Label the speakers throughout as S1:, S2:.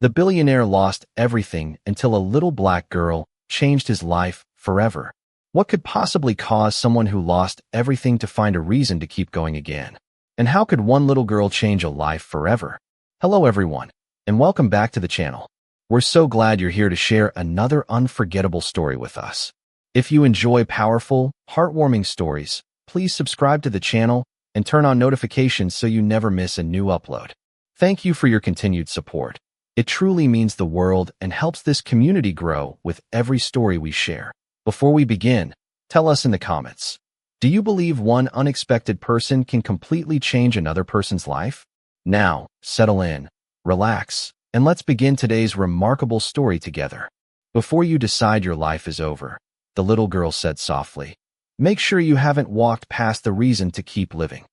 S1: The billionaire lost everything until a little black girl changed his life forever. What could possibly cause someone who lost everything to find a reason to keep going again? And how could one little girl change a life forever? Hello everyone, and welcome back to the channel. We're so glad you're here to share another unforgettable story with us. If you enjoy powerful, heartwarming stories, please subscribe to the channel and turn on notifications so you never miss a new upload. Thank you for your continued support. It truly means the world and helps this community grow with every story we share. Before we begin, tell us in the comments, do you believe one unexpected person can completely change another person's life? Now, settle in, relax, and let's begin today's remarkable story together. Before you decide your life is over, the little girl said softly, make sure you haven't walked past the reason to keep living.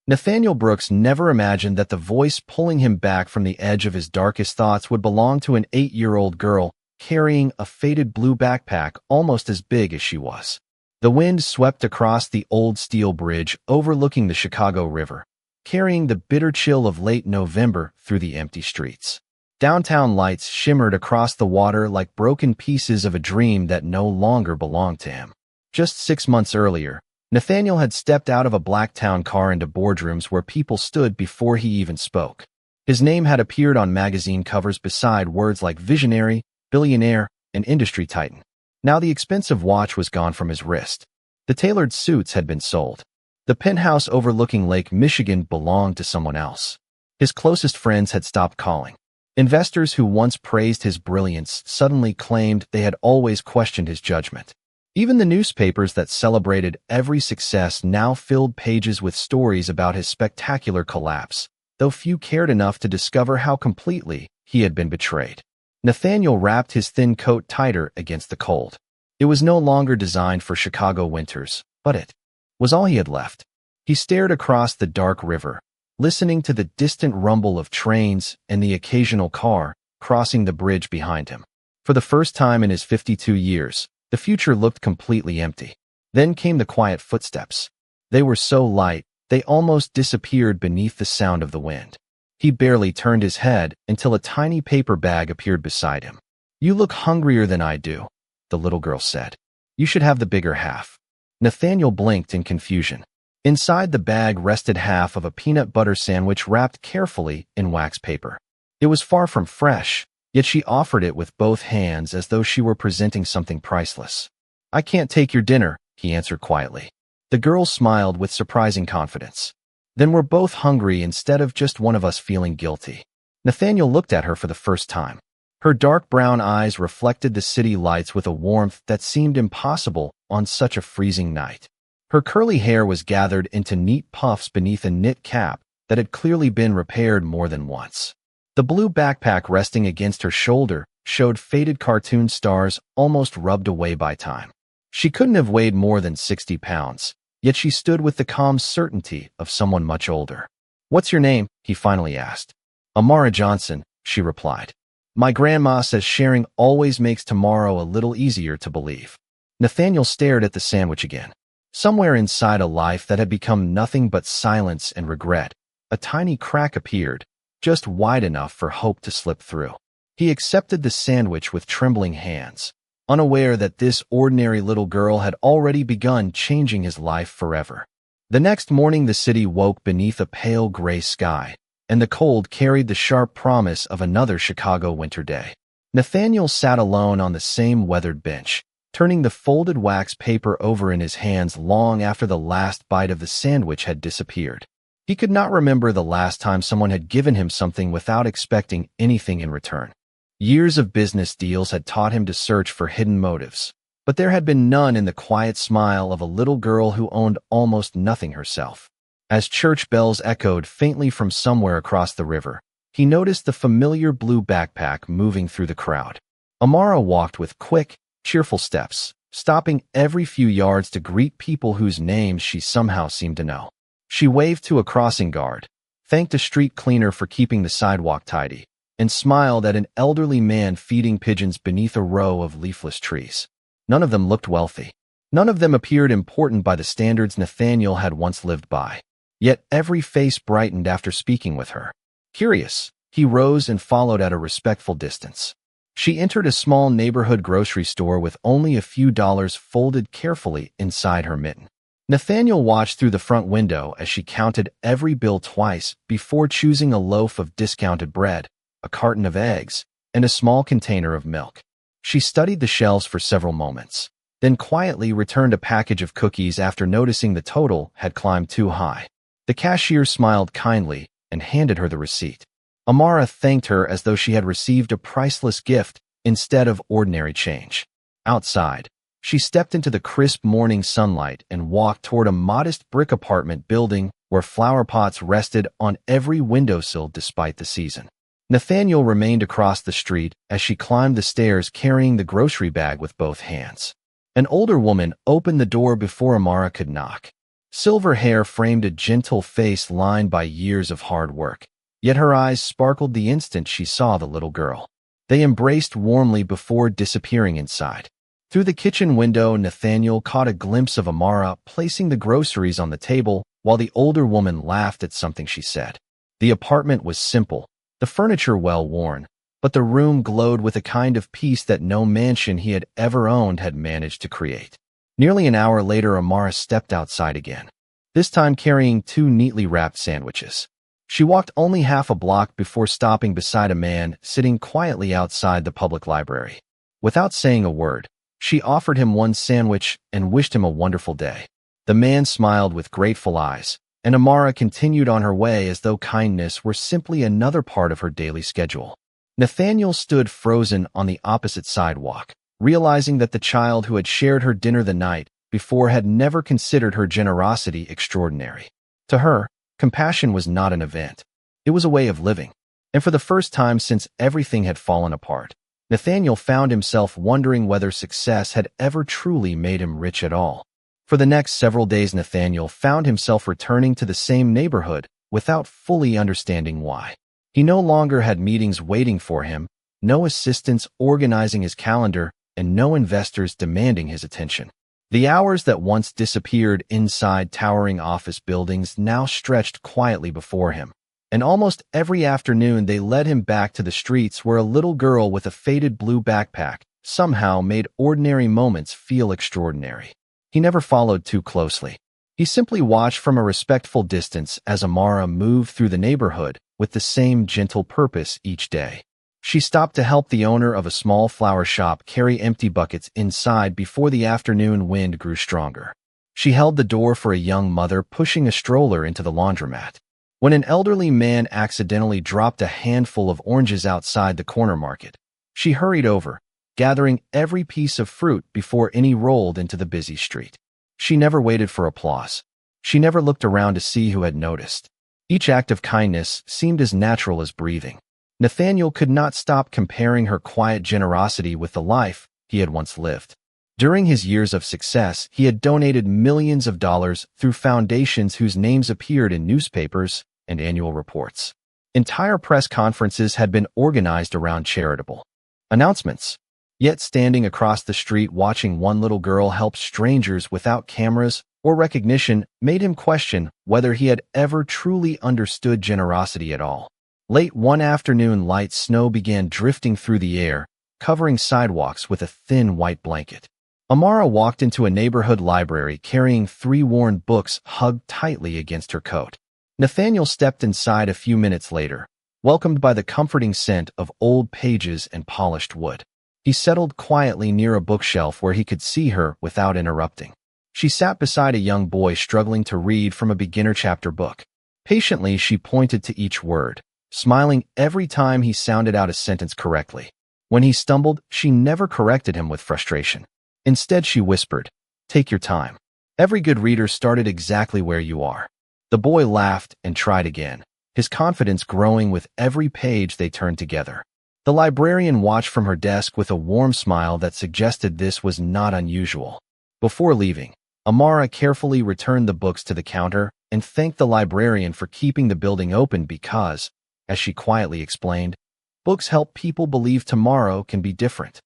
S1: Nathaniel Brooks never imagined that the voice pulling him back from the edge of his darkest thoughts would belong to an 8-year-old girl carrying a faded blue backpack almost as big as she was. The wind swept across the old steel bridge overlooking the Chicago River, carrying the bitter chill of late November through the empty streets. Downtown lights shimmered across the water like broken pieces of a dream that no longer belonged to him. Just 6 months earlier, Nathaniel had stepped out of a Blacktown car into boardrooms where people stood before he even spoke. His name had appeared on magazine covers beside words like visionary, billionaire, and industry titan. Now the expensive watch was gone from his wrist. The tailored suits had been sold. The penthouse overlooking Lake Michigan belonged to someone else. His closest friends had stopped calling. Investors who once praised his brilliance suddenly claimed they had always questioned his judgment. Even the newspapers that celebrated every success now filled pages with stories about his spectacular collapse, though few cared enough to discover how completely he had been betrayed. Nathaniel wrapped his thin coat tighter against the cold. It was no longer designed for Chicago winters, but it was all he had left. He stared across the dark river, listening to the distant rumble of trains and the occasional car crossing the bridge behind him. For the first time in his 52 years, the future looked completely empty. Then came the quiet footsteps. They were so light, they almost disappeared beneath the sound of the wind. He barely turned his head until a tiny paper bag appeared beside him. You look hungrier than I do, the little girl said. You should have the bigger half. Nathaniel blinked in confusion. Inside the bag rested half of a peanut butter sandwich wrapped carefully in wax paper. It was far from fresh, yet she offered it with both hands as though she were presenting something priceless. I can't take your dinner, he answered quietly. The girl smiled with surprising confidence. Then we're both hungry instead of just one of us feeling guilty. Nathaniel looked at her for the first time. Her dark brown eyes reflected the city lights with a warmth that seemed impossible on such a freezing night. Her curly hair was gathered into neat puffs beneath a knit cap that had clearly been repaired more than once. The blue backpack resting against her shoulder showed faded cartoon stars almost rubbed away by time. She couldn't have weighed more than 60 pounds, yet she stood with the calm certainty of someone much older. What's your name? He finally asked. Amara Johnson, she replied. My grandma says sharing always makes tomorrow a little easier to believe. Nathaniel stared at the sandwich again. Somewhere inside a life that had become nothing but silence and regret, a tiny crack appeared, just wide enough for hope to slip through. He accepted the sandwich with trembling hands, unaware that this ordinary little girl had already begun changing his life forever. The next morning the city woke beneath a pale gray sky, and the cold carried the sharp promise of another Chicago winter day. Nathaniel sat alone on the same weathered bench, turning the folded wax paper over in his hands long after the last bite of the sandwich had disappeared. He could not remember the last time someone had given him something without expecting anything in return. Years of business deals had taught him to search for hidden motives, but there had been none in the quiet smile of a little girl who owned almost nothing herself. As church bells echoed faintly from somewhere across the river, he noticed the familiar blue backpack moving through the crowd. Amara walked with quick, cheerful steps, stopping every few yards to greet people whose names she somehow seemed to know. She waved to a crossing guard, thanked a street cleaner for keeping the sidewalk tidy, and smiled at an elderly man feeding pigeons beneath a row of leafless trees. None of them looked wealthy. None of them appeared important by the standards Nathaniel had once lived by. Yet every face brightened after speaking with her. Curious, He rose and followed at a respectful distance. She entered a small neighborhood grocery store with only a few dollars folded carefully inside her mitten. Nathaniel watched through the front window as she counted every bill twice before choosing a loaf of discounted bread, a carton of eggs, and a small container of milk. She studied the shelves for several moments, then quietly returned a package of cookies after noticing the total had climbed too high. The cashier smiled kindly and handed her the receipt. Amara thanked her as though she had received a priceless gift instead of ordinary change. Outside, she stepped into the crisp morning sunlight and walked toward a modest brick apartment building where flower pots rested on every windowsill despite the season. Nathaniel remained across the street as she climbed the stairs carrying the grocery bag with both hands. An older woman opened the door before Amara could knock. Silver hair framed a gentle face lined by years of hard work, yet her eyes sparkled the instant she saw the little girl. They embraced warmly before disappearing inside. Through the kitchen window, Nathaniel caught a glimpse of Amara placing the groceries on the table while the older woman laughed at something she said. The apartment was simple, the furniture well-worn, but the room glowed with a kind of peace that no mansion he had ever owned had managed to create. Nearly an hour later, Amara stepped outside again, this time carrying 2 neatly wrapped sandwiches. She walked only half a block before stopping beside a man sitting quietly outside the public library. Without saying a word, she offered him 1 sandwich and wished him a wonderful day. The man smiled with grateful eyes, and Amara continued on her way as though kindness were simply another part of her daily schedule. Nathaniel stood frozen on the opposite sidewalk, realizing that the child who had shared her dinner the night before had never considered her generosity extraordinary. To her, compassion was not an event. It was a way of living. And for the first time since everything had fallen apart, Nathaniel found himself wondering whether success had ever truly made him rich at all. For the next several days, Nathaniel found himself returning to the same neighborhood without fully understanding why. He no longer had meetings waiting for him, no assistants organizing his calendar, and no investors demanding his attention. The hours that once disappeared inside towering office buildings now stretched quietly before him, and almost every afternoon they led him back to the streets where a little girl with a faded blue backpack somehow made ordinary moments feel extraordinary. He never followed too closely. He simply watched from a respectful distance as Amara moved through the neighborhood with the same gentle purpose each day. She stopped to help the owner of a small flower shop carry empty buckets inside before the afternoon wind grew stronger. She held the door for a young mother pushing a stroller into the laundromat. When an elderly man accidentally dropped a handful of oranges outside the corner market, she hurried over, gathering every piece of fruit before any rolled into the busy street. She never waited for applause. She never looked around to see who had noticed. Each act of kindness seemed as natural as breathing. Nathaniel could not stop comparing her quiet generosity with the life he had once lived. During his years of success, he had donated millions of dollars through foundations whose names appeared in newspapers and annual reports. Entire press conferences had been organized around charitable announcements. Yet standing across the street watching one little girl help strangers without cameras or recognition made him question whether he had ever truly understood generosity at all. Late one afternoon, light snow began drifting through the air, covering sidewalks with a thin white blanket. Amara walked into a neighborhood library carrying 3 worn books hugged tightly against her coat. Nathaniel stepped inside a few minutes later, welcomed by the comforting scent of old pages and polished wood. He settled quietly near a bookshelf where he could see her without interrupting. She sat beside a young boy struggling to read from a beginner chapter book. Patiently, she pointed to each word, smiling every time he sounded out a sentence correctly. When he stumbled, she never corrected him with frustration. Instead, she whispered, "Take your time. Every good reader started exactly where you are." The boy laughed and tried again, his confidence growing with every page they turned together. The librarian watched from her desk with a warm smile that suggested this was not unusual. Before leaving, Amara carefully returned the books to the counter and thanked the librarian for keeping the building open because, as she quietly explained, books help people believe tomorrow can be different.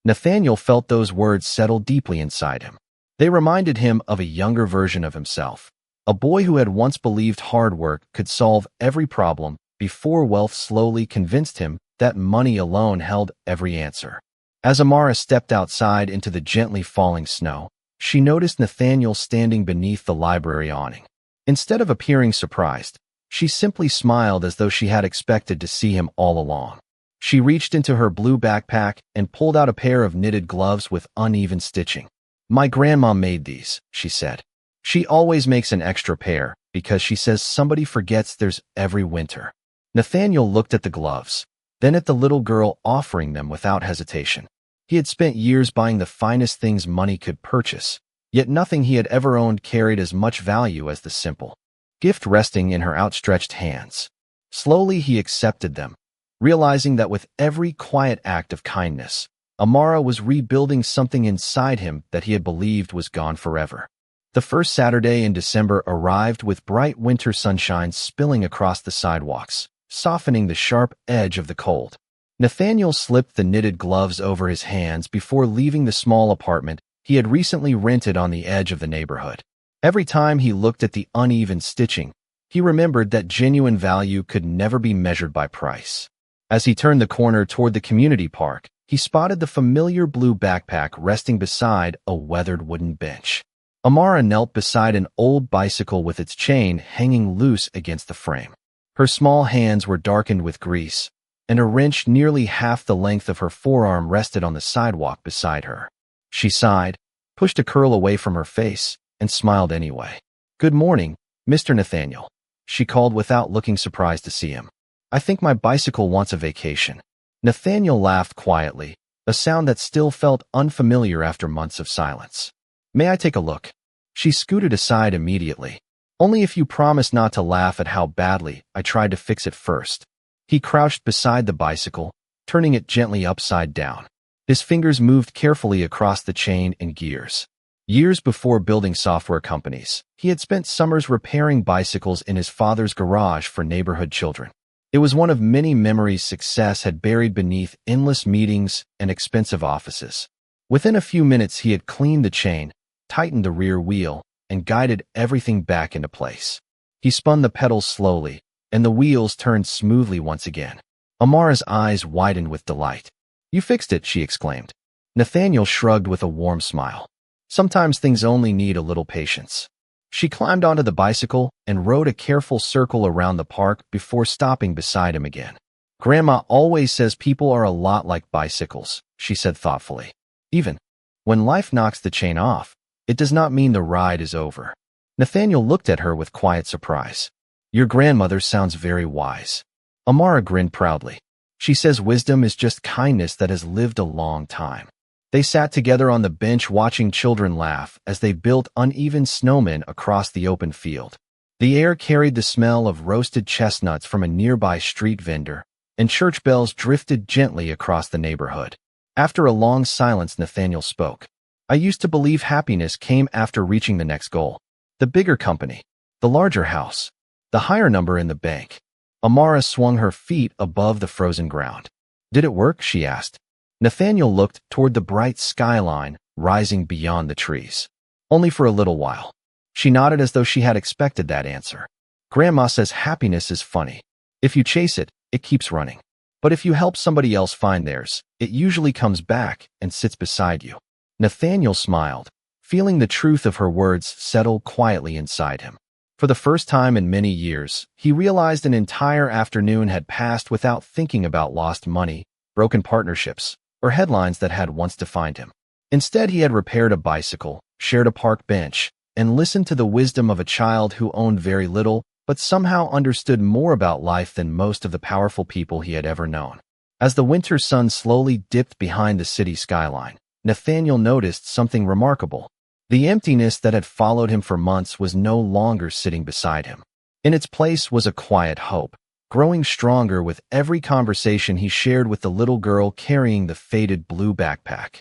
S1: Nathaniel felt those words settle deeply inside him. They reminded him of a younger version of himself, a boy who had once believed hard work could solve every problem before wealth slowly convinced him that money alone held every answer. As Amara stepped outside into the gently falling snow, she noticed Nathaniel standing beneath the library awning. Instead of appearing surprised, she simply smiled as though she had expected to see him all along. She reached into her blue backpack and pulled out a pair of knitted gloves with uneven stitching. "My grandma made these," she said. "She always makes an extra pair because she says somebody forgets theirs every winter." Nathaniel looked at the gloves, then at the little girl offering them without hesitation. He had spent years buying the finest things money could purchase, yet nothing he had ever owned carried as much value as the simple gift resting in her outstretched hands. Slowly he accepted them, realizing that with every quiet act of kindness, Amara was rebuilding something inside him that he had believed was gone forever. The first Saturday in December arrived with bright winter sunshine spilling across the sidewalks, softening the sharp edge of the cold. Nathaniel slipped the knitted gloves over his hands before leaving the small apartment he had recently rented on the edge of the neighborhood. Every time he looked at the uneven stitching, he remembered that genuine value could never be measured by price. As he turned the corner toward the community park, he spotted the familiar blue backpack resting beside a weathered wooden bench. Amara knelt beside an old bicycle with its chain hanging loose against the frame. Her small hands were darkened with grease, and a wrench nearly half the length of her forearm rested on the sidewalk beside her. She sighed, pushed a curl away from her face, and smiled anyway. "Good morning, Mr. Nathaniel," she called without looking surprised to see him. "I think my bicycle wants a vacation." Nathaniel laughed quietly, a sound that still felt unfamiliar after months of silence. "May I take a look?" She scooted aside immediately. "Only if you promise not to laugh at how badly I tried to fix it first." He crouched beside the bicycle, turning it gently upside down. His fingers moved carefully across the chain and gears. Years before building software companies, he had spent summers repairing bicycles in his father's garage for neighborhood children. It was one of many memories success had buried beneath endless meetings and expensive offices. Within a few minutes, he had cleaned the chain, tightened the rear wheel, and guided everything back into place. He spun the pedals slowly, and the wheels turned smoothly once again. Amara's eyes widened with delight. "You fixed it," she exclaimed. Nathaniel shrugged with a warm smile. "Sometimes things only need a little patience." She climbed onto the bicycle and rode a careful circle around the park before stopping beside him again. "Grandma always says people are a lot like bicycles," she said thoughtfully. "Even when life knocks the chain off, it does not mean the ride is over." Nathaniel looked at her with quiet surprise. "Your grandmother sounds very wise." Amara grinned proudly. "She says wisdom is just kindness that has lived a long time." They sat together on the bench watching children laugh as they built uneven snowmen across the open field. The air carried the smell of roasted chestnuts from a nearby street vendor, and church bells drifted gently across the neighborhood. After a long silence, Nathaniel spoke. "I used to believe happiness came after reaching the next goal. The bigger company, the larger house, the higher number in the bank." Amara swung her feet above the frozen ground. "Did it work?" she asked. Nathaniel looked toward the bright skyline rising beyond the trees. "Only for a little while." She nodded as though she had expected that answer. "Grandma says happiness is funny. If you chase it, it keeps running. But if you help somebody else find theirs, it usually comes back and sits beside you." Nathaniel smiled, feeling the truth of her words settle quietly inside him. For the first time in many years, he realized an entire afternoon had passed without thinking about lost money, broken partnerships, or headlines that had once defined him. Instead, he had repaired a bicycle, shared a park bench, and listened to the wisdom of a child who owned very little, but somehow understood more about life than most of the powerful people he had ever known. As the winter sun slowly dipped behind the city skyline, Nathaniel noticed something remarkable. The emptiness that had followed him for months was no longer sitting beside him. In its place was a quiet hope, growing stronger with every conversation he shared with the little girl carrying the faded blue backpack.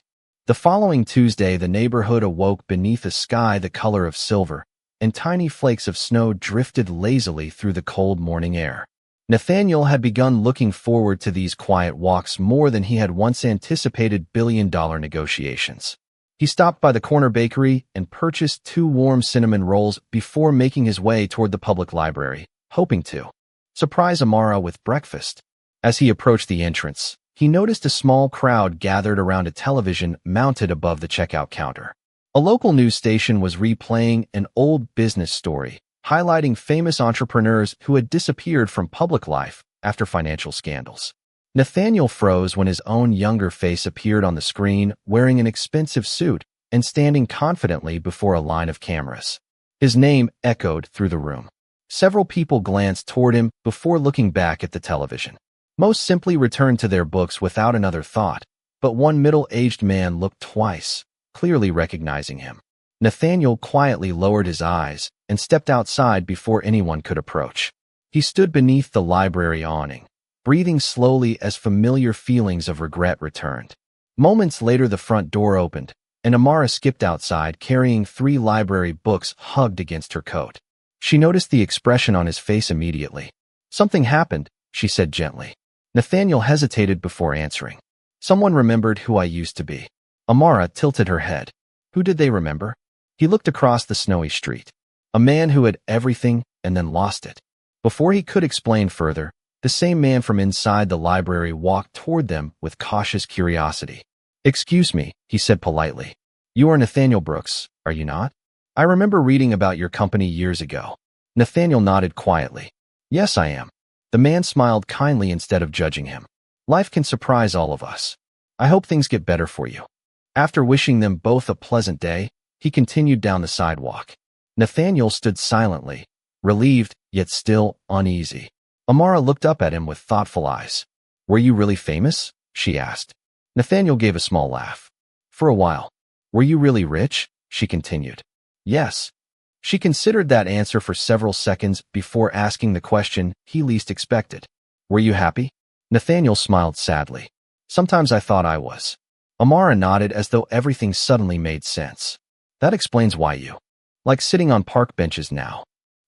S1: The following Tuesday, the neighborhood awoke beneath a sky the color of silver, and tiny flakes of snow drifted lazily through the cold morning air. Nathaniel had begun looking forward to these quiet walks more than he had once anticipated billion-dollar negotiations. He stopped by the corner bakery and purchased 2 warm cinnamon rolls before making his way toward the public library, hoping to Surprise Amara with breakfast. As he approached the entrance, he noticed a small crowd gathered around a television mounted above the checkout counter. A local news station was replaying an old business story, highlighting famous entrepreneurs who had disappeared from public life after financial scandals. Nathaniel froze when his own younger face appeared on the screen, wearing an expensive suit and standing confidently before a line of cameras. His name echoed through the room. Several people glanced toward him before looking back at the television. Most simply returned to their books without another thought, but one middle-aged man looked twice, clearly recognizing him. Nathaniel quietly lowered his eyes and stepped outside before anyone could approach. He stood beneath the library awning, breathing slowly as familiar feelings of regret returned. Moments later, the front door opened, and Amara skipped outside carrying 3 library books hugged against her coat. She noticed the expression on his face immediately. "Something happened," she said gently. Nathaniel hesitated before answering. "Someone remembered who I used to be." Amara tilted her head. Who did they remember? He looked across the snowy street. A man who had everything and then lost it. Before he could explain further, the same man from inside the library walked toward them with cautious curiosity. "Excuse me," he said politely. "You are Nathaniel Brooks, are you not? I remember reading about your company years ago." Nathaniel nodded quietly. "Yes, I am." The man smiled kindly instead of judging him. "Life can surprise all of us. I hope things get better for you." After wishing them both a pleasant day, he continued down the sidewalk. Nathaniel stood silently, relieved yet still uneasy. Amara looked up at him with thoughtful eyes. "Were you really famous?" she asked. Nathaniel gave a small laugh. "For a while." "Were you really rich?" she continued. "Yes." She considered that answer for several seconds before asking the question he least expected. "Were you happy?" Nathaniel smiled sadly. "Sometimes I thought I was." Amara nodded as though everything suddenly made sense. "That explains why you like sitting on park benches now."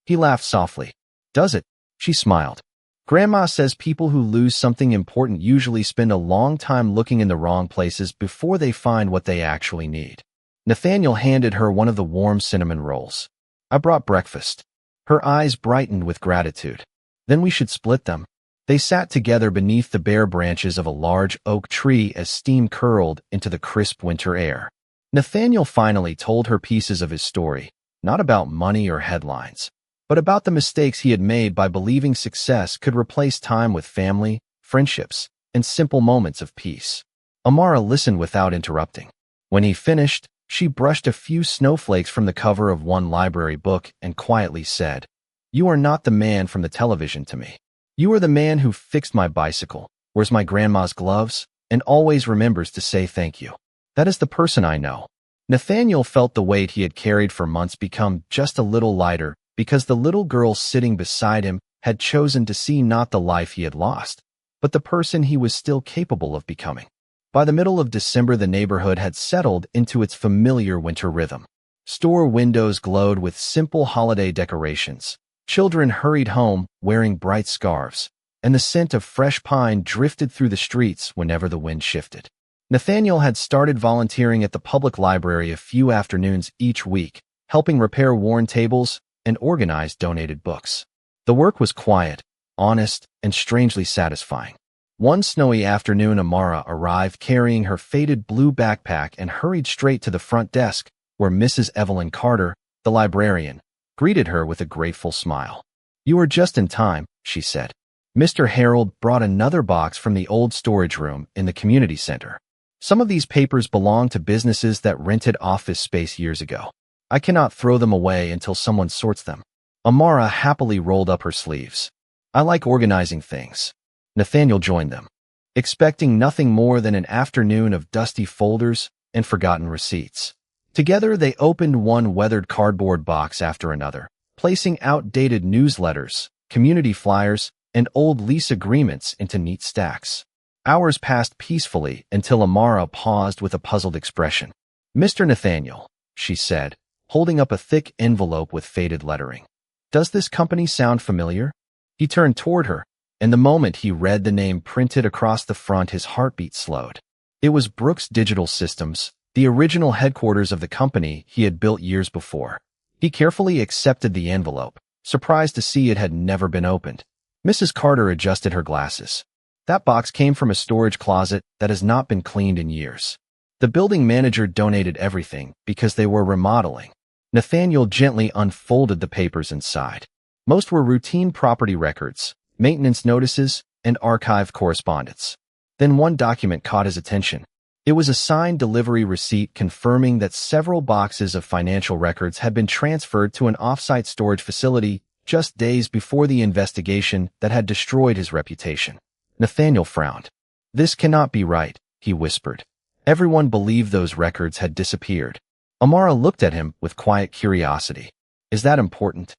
S1: He laughed softly. "Does it?" She smiled. "Grandma says people who lose something important usually spend a long time looking in the wrong places before they find what they actually need." Nathaniel handed her one of the warm cinnamon rolls. "I brought breakfast." Her eyes brightened with gratitude. "Then we should split them." They sat together beneath the bare branches of a large oak tree as steam curled into the crisp winter air. Nathaniel finally told her pieces of his story, not about money or headlines, but about the mistakes he had made by believing success could replace time with family, friendships, and simple moments of peace. Amara listened without interrupting. When he finished, she brushed a few snowflakes from the cover of one library book and quietly said, "You are not the man from the television to me. You are the man who fixed my bicycle, wears my grandma's gloves, and always remembers to say thank you. That is the person I know." Nathaniel felt the weight he had carried for months become just a little lighter because the little girl sitting beside him had chosen to see not the life he had lost, but the person he was still capable of becoming. By the middle of December, the neighborhood had settled into its familiar winter rhythm. Store windows glowed with simple holiday decorations. Children hurried home wearing bright scarves, and the scent of fresh pine drifted through the streets whenever the wind shifted. Nathaniel had started volunteering at the public library a few afternoons each week, helping repair worn tables and organize donated books. The work was quiet, honest, and strangely satisfying. One snowy afternoon, Amara arrived carrying her faded blue backpack and hurried straight to the front desk, where Mrs. Evelyn Carter, the librarian, greeted her with a grateful smile. "You are just in time," she said. Mr. Harold brought another box from the old storage room in the community center. "Some of these papers belong to businesses that rented office space years ago. I cannot throw them away until someone sorts them." Amara happily rolled up her sleeves. "I like organizing things." Nathaniel joined them, expecting nothing more than an afternoon of dusty folders and forgotten receipts. Together, they opened one weathered cardboard box after another, placing outdated newsletters, community flyers, and old lease agreements into neat stacks. Hours passed peacefully until Amara paused with a puzzled expression. "Mr. Nathaniel," she said, holding up a thick envelope with faded lettering. "Does this company sound familiar?" He turned toward her, and the moment he read the name printed across the front, his heartbeat slowed. It was Brooks Digital Systems, the original headquarters of the company he had built years before. He carefully accepted the envelope, surprised to see it had never been opened. Mrs. Carter adjusted her glasses. That box came from a storage closet that has not been cleaned in years. The building manager donated everything because they were remodeling. Nathaniel gently unfolded the papers inside. Most were routine property records, maintenance notices, and archived correspondence. Then one document caught his attention. It was a signed delivery receipt confirming that several boxes of financial records had been transferred to an off-site storage facility just days before the investigation that had destroyed his reputation. Nathaniel frowned. "This cannot be right," he whispered. Everyone believed those records had disappeared. Amara looked at him with quiet curiosity. "Is that important?"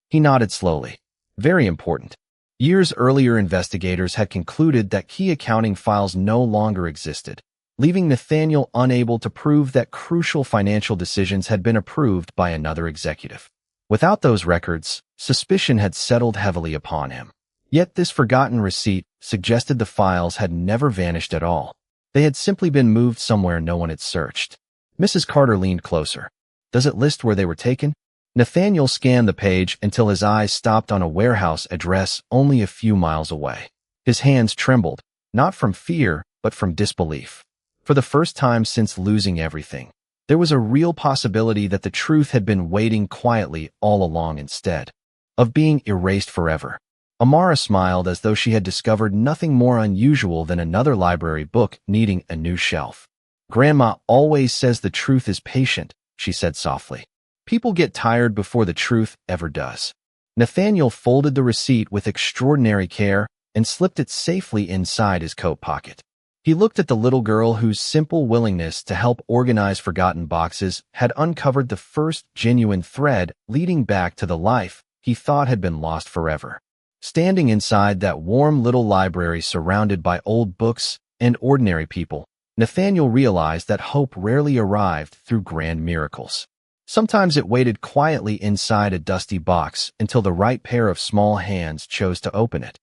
S1: He nodded slowly. "Very important." Years earlier, investigators had concluded that key accounting files no longer existed, leaving Nathaniel unable to prove that crucial financial decisions had been approved by another executive. Without those records, suspicion had settled heavily upon him. Yet this forgotten receipt suggested the files had never vanished at all. They had simply been moved somewhere no one had searched. Mrs. Carter leaned closer. "Does it list where they were taken?" Nathaniel scanned the page until his eyes stopped on a warehouse address only a few miles away. His hands trembled, not from fear, but from disbelief. For the first time since losing everything, there was a real possibility that the truth had been waiting quietly all along instead of being erased forever. Amara smiled as though she had discovered nothing more unusual than another library book needing a new shelf. "Grandma always says the truth is patient," she said softly. "People get tired before the truth ever does." Nathaniel folded the receipt with extraordinary care and slipped it safely inside his coat pocket. He looked at the little girl whose simple willingness to help organize forgotten boxes had uncovered the first genuine thread leading back to the life he thought had been lost forever. Standing inside that warm little library surrounded by old books and ordinary people, Nathaniel realized that hope rarely arrived through grand miracles. Sometimes it waited quietly inside a dusty box until the right pair of small hands chose to open it.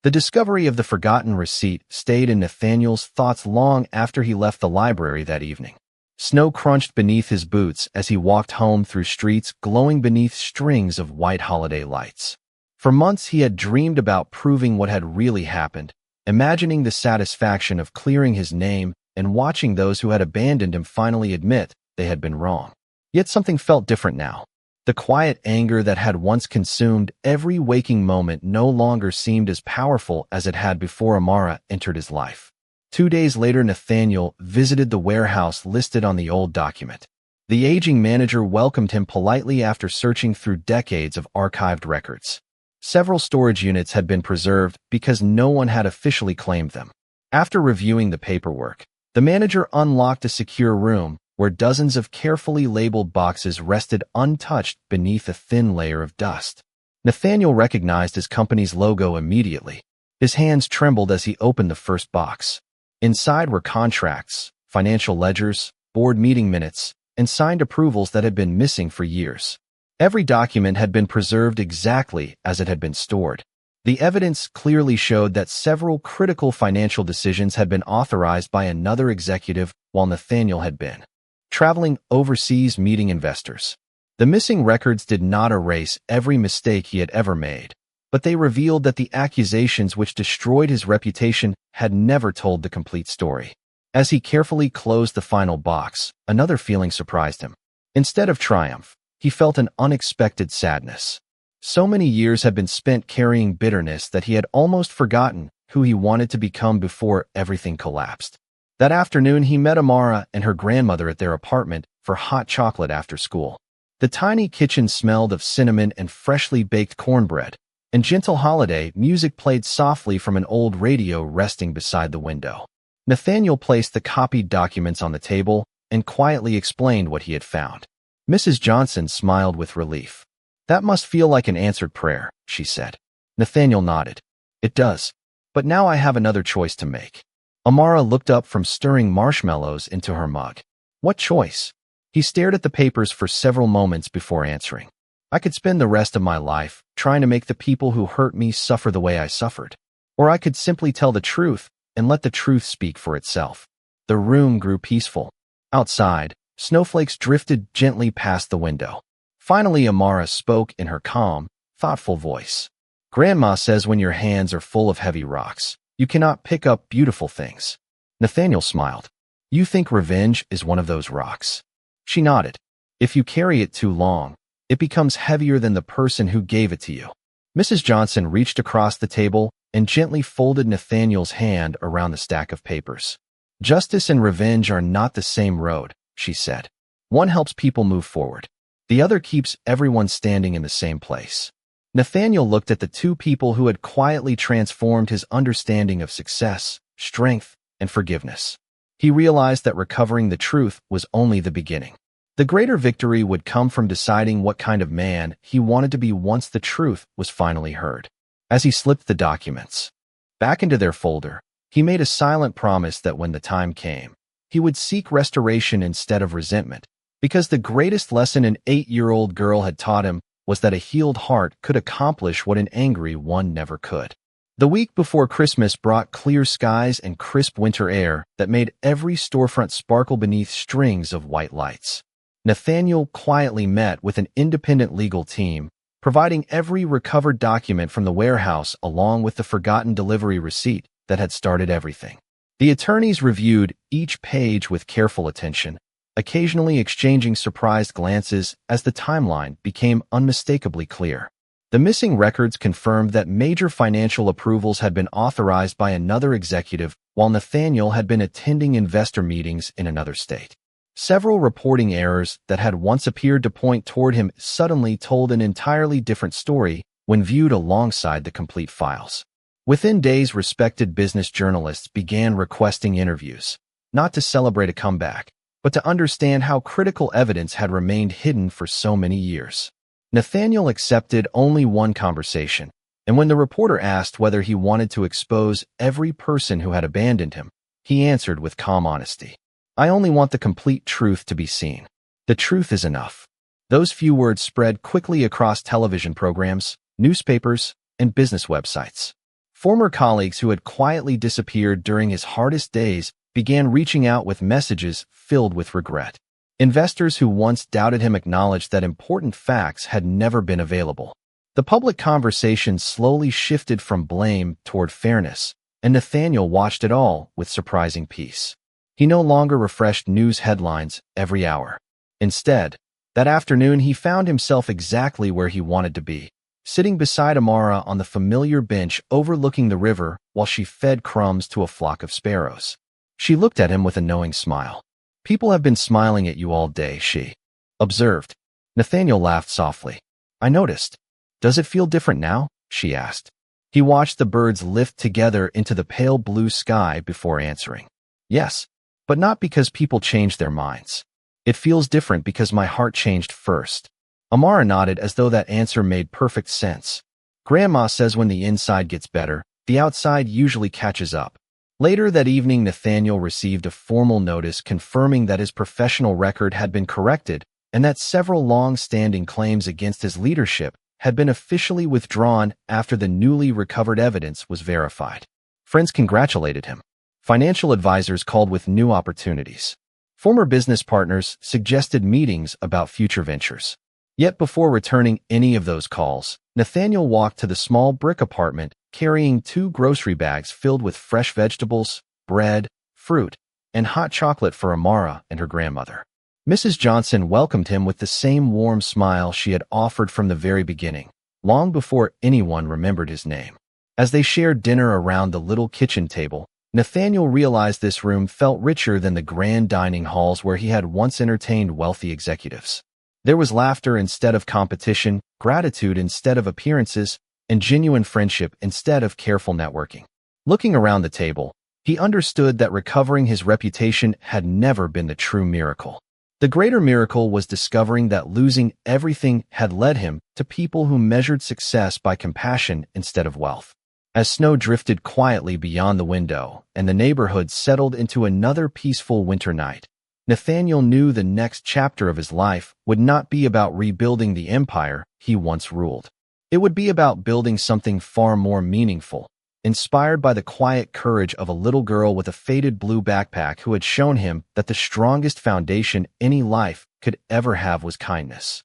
S1: The discovery of the forgotten receipt stayed in Nathaniel's thoughts long after he left the library that evening. Snow crunched beneath his boots as he walked home through streets glowing beneath strings of white holiday lights. For months he had dreamed about proving what had really happened, imagining the satisfaction of clearing his name and watching those who had abandoned him finally admit they had been wrong. Yet something felt different now. The quiet anger that had once consumed every waking moment no longer seemed as powerful as it had before Amara entered his life. 2 days later, Nathaniel visited the warehouse listed on the old document. The aging manager welcomed him politely after searching through decades of archived records. Several storage units had been preserved because no one had officially claimed them. After reviewing the paperwork, the manager unlocked a secure room where dozens of carefully labeled boxes rested untouched beneath a thin layer of dust. Nathaniel recognized his company's logo immediately. His hands trembled as he opened the first box. Inside were contracts, financial ledgers, board meeting minutes, and signed approvals that had been missing for years. Every document had been preserved exactly as it had been stored. The evidence clearly showed that several critical financial decisions had been authorized by another executive while Nathaniel had been traveling overseas meeting investors. The missing records did not erase every mistake he had ever made, but they revealed that the accusations which destroyed his reputation had never told the complete story. As he carefully closed the final box, another feeling surprised him. Instead of triumph, he felt an unexpected sadness. So many years had been spent carrying bitterness that he had almost forgotten who he wanted to become before everything collapsed. That afternoon, he met Amara and her grandmother at their apartment for hot chocolate after school. The tiny kitchen smelled of cinnamon and freshly baked cornbread, and gentle holiday music played softly from an old radio resting beside the window. Nathaniel placed the copied documents on the table and quietly explained what he had found. Mrs. Johnson smiled with relief. "That must feel like an answered prayer," she said. Nathaniel nodded. "It does. But now I have another choice to make." Amara looked up from stirring marshmallows into her mug. "What choice?" He stared at the papers for several moments before answering. "I could spend the rest of my life trying to make the people who hurt me suffer the way I suffered. Or I could simply tell the truth and let the truth speak for itself." The room grew peaceful. Outside, snowflakes drifted gently past the window. Finally, Amara spoke in her calm, thoughtful voice. Grandma says when your hands are full of heavy rocks, you cannot pick up beautiful things. Nathaniel smiled. You think revenge is one of those rocks? She nodded. If you carry it too long, it becomes heavier than the person who gave it to you. Mrs. Johnson reached across the table and gently folded Nathaniel's hand around the stack of papers. Justice and revenge are not the same road, she said. One helps people move forward. The other keeps everyone standing in the same place. Nathaniel looked at the two people who had quietly transformed his understanding of success, strength, and forgiveness. He realized that recovering the truth was only the beginning. The greater victory would come from deciding what kind of man he wanted to be once the truth was finally heard. As he slipped the documents back into their folder, he made a silent promise that when the time came, he would seek restoration instead of resentment, because the greatest lesson an 8-year-old girl had taught him was that a healed heart could accomplish what an angry one never could. The week before Christmas brought clear skies and crisp winter air that made every storefront sparkle beneath strings of white lights. Nathaniel quietly met with an independent legal team, providing every recovered document from the warehouse along with the forgotten delivery receipt that had started everything. The attorneys reviewed each page with careful attention, occasionally exchanging surprised glances as the timeline became unmistakably clear. The missing records confirmed that major financial approvals had been authorized by another executive while Nathaniel had been attending investor meetings in another state. Several reporting errors that had once appeared to point toward him suddenly told an entirely different story when viewed alongside the complete files. Within days, respected business journalists began requesting interviews, not to celebrate a comeback, but to understand how critical evidence had remained hidden for so many years. Nathaniel accepted only one conversation, and when the reporter asked whether he wanted to expose every person who had abandoned him, he answered with calm honesty. I only want the complete truth to be seen. The truth is enough. Those few words spread quickly across television programs, newspapers, and business websites. Former colleagues who had quietly disappeared during his hardest days began reaching out with messages filled with regret. Investors who once doubted him acknowledged that important facts had never been available. The public conversation slowly shifted from blame toward fairness, and Nathaniel watched it all with surprising peace. He no longer refreshed news headlines every hour. Instead, that afternoon he found himself exactly where he wanted to be, sitting beside Amara on the familiar bench overlooking the river while she fed crumbs to a flock of sparrows. She looked at him with a knowing smile. People have been smiling at you all day, she observed. Nathaniel laughed softly. I noticed. Does it feel different now? She asked. He watched the birds lift together into the pale blue sky before answering. Yes, but not because people changed their minds. It feels different because my heart changed first. Amara nodded as though that answer made perfect sense. Grandma says when the inside gets better, the outside usually catches up. Later that evening, Nathaniel received a formal notice confirming that his professional record had been corrected and that several long-standing claims against his leadership had been officially withdrawn after the newly recovered evidence was verified. Friends congratulated him. Financial advisors called with new opportunities. Former business partners suggested meetings about future ventures. Yet before returning any of those calls, Nathaniel walked to the small brick apartment carrying 2 grocery bags filled with fresh vegetables, bread, fruit, and hot chocolate for Amara and her grandmother. Mrs. Johnson welcomed him with the same warm smile she had offered from the very beginning, long before anyone remembered his name. As they shared dinner around the little kitchen table, Nathaniel realized this room felt richer than the grand dining halls where he had once entertained wealthy executives. There was laughter instead of competition, gratitude instead of appearances, and genuine friendship instead of careful networking. Looking around the table, he understood that recovering his reputation had never been the true miracle. The greater miracle was discovering that losing everything had led him to people who measured success by compassion instead of wealth. As snow drifted quietly beyond the window and the neighborhood settled into another peaceful winter night, Nathaniel knew the next chapter of his life would not be about rebuilding the empire he once ruled. It would be about building something far more meaningful, inspired by the quiet courage of a little girl with a faded blue backpack who had shown him that the strongest foundation any life could ever have was kindness.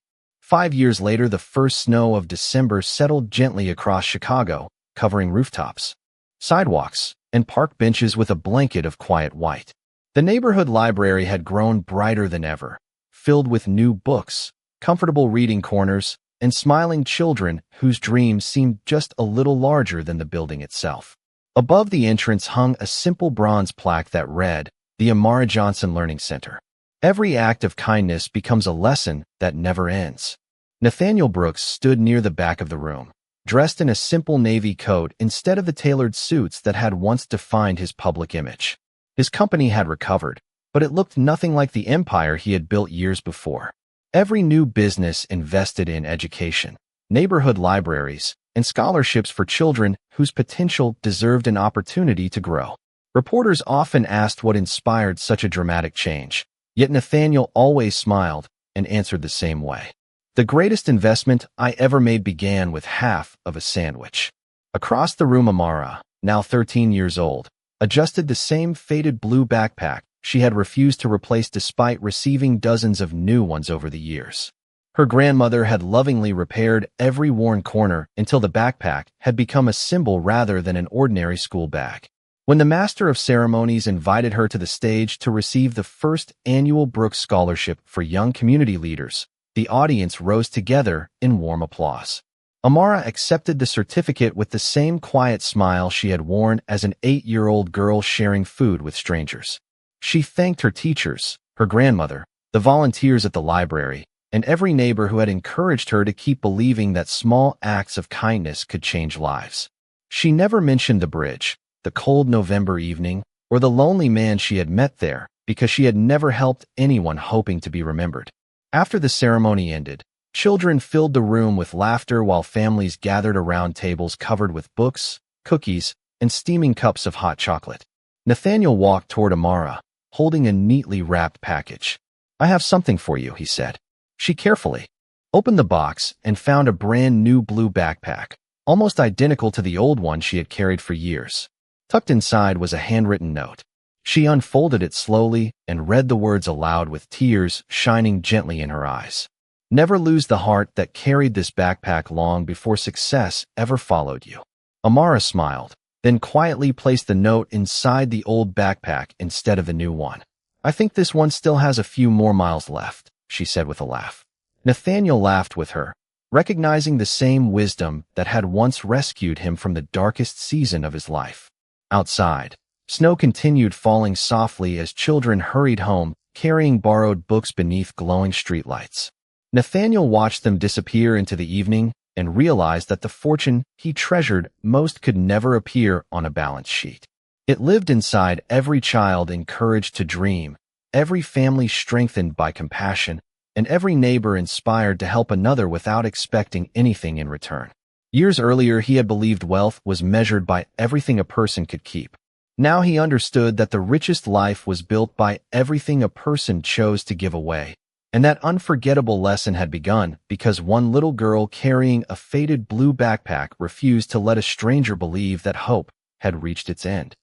S1: 5 years later, the first snow of December settled gently across Chicago, covering rooftops, sidewalks, and park benches with a blanket of quiet white. The neighborhood library had grown brighter than ever, filled with new books, comfortable reading corners, and smiling children whose dreams seemed just a little larger than the building itself. Above the entrance hung a simple bronze plaque that read, "The Amara Johnson Learning Center. Every act of kindness becomes a lesson that never ends." Nathaniel Brooks stood near the back of the room, dressed in a simple navy coat instead of the tailored suits that had once defined his public image. His company had recovered, but it looked nothing like the empire he had built years before. Every new business invested in education, neighborhood libraries, and scholarships for children whose potential deserved an opportunity to grow. Reporters often asked what inspired such a dramatic change, yet Nathaniel always smiled and answered the same way. "The greatest investment I ever made began with half of a sandwich." Across the room, Amara, now 13 years old, adjusted the same faded blue backpack she had refused to replace despite receiving dozens of new ones over the years. Her grandmother had lovingly repaired every worn corner until the backpack had become a symbol rather than an ordinary school bag. When the master of ceremonies invited her to the stage to receive the first annual Brooks Scholarship for Young Community Leaders, the audience rose together in warm applause. Amara accepted the certificate with the same quiet smile she had worn as an 8-year-old girl sharing food with strangers. She thanked her teachers, her grandmother, the volunteers at the library, and every neighbor who had encouraged her to keep believing that small acts of kindness could change lives. She never mentioned the bridge, the cold November evening, or the lonely man she had met there, because she had never helped anyone hoping to be remembered. After the ceremony ended, children filled the room with laughter while families gathered around tables covered with books, cookies, and steaming cups of hot chocolate. Nathaniel walked toward Amara, holding a neatly wrapped package. "I have something for you," he said. She carefully opened the box and found a brand new blue backpack, almost identical to the old one she had carried for years. Tucked inside was a handwritten note. She unfolded it slowly and read the words aloud with tears shining gently in her eyes. "Never lose the heart that carried this backpack long before success ever followed you." Amara smiled, then quietly placed the note inside the old backpack instead of the new one. "I think this one still has a few more miles left," she said with a laugh. Nathaniel laughed with her, recognizing the same wisdom that had once rescued him from the darkest season of his life. Outside, snow continued falling softly as children hurried home, carrying borrowed books beneath glowing streetlights. Nathaniel watched them disappear into the evening and realized that the fortune he treasured most could never appear on a balance sheet. It lived inside every child encouraged to dream, every family strengthened by compassion, and every neighbor inspired to help another without expecting anything in return. Years earlier, he had believed wealth was measured by everything a person could keep. Now he understood that the richest life was built by everything a person chose to give away. And that unforgettable lesson had begun because one little girl carrying a faded blue backpack refused to let a stranger believe that hope had reached its end.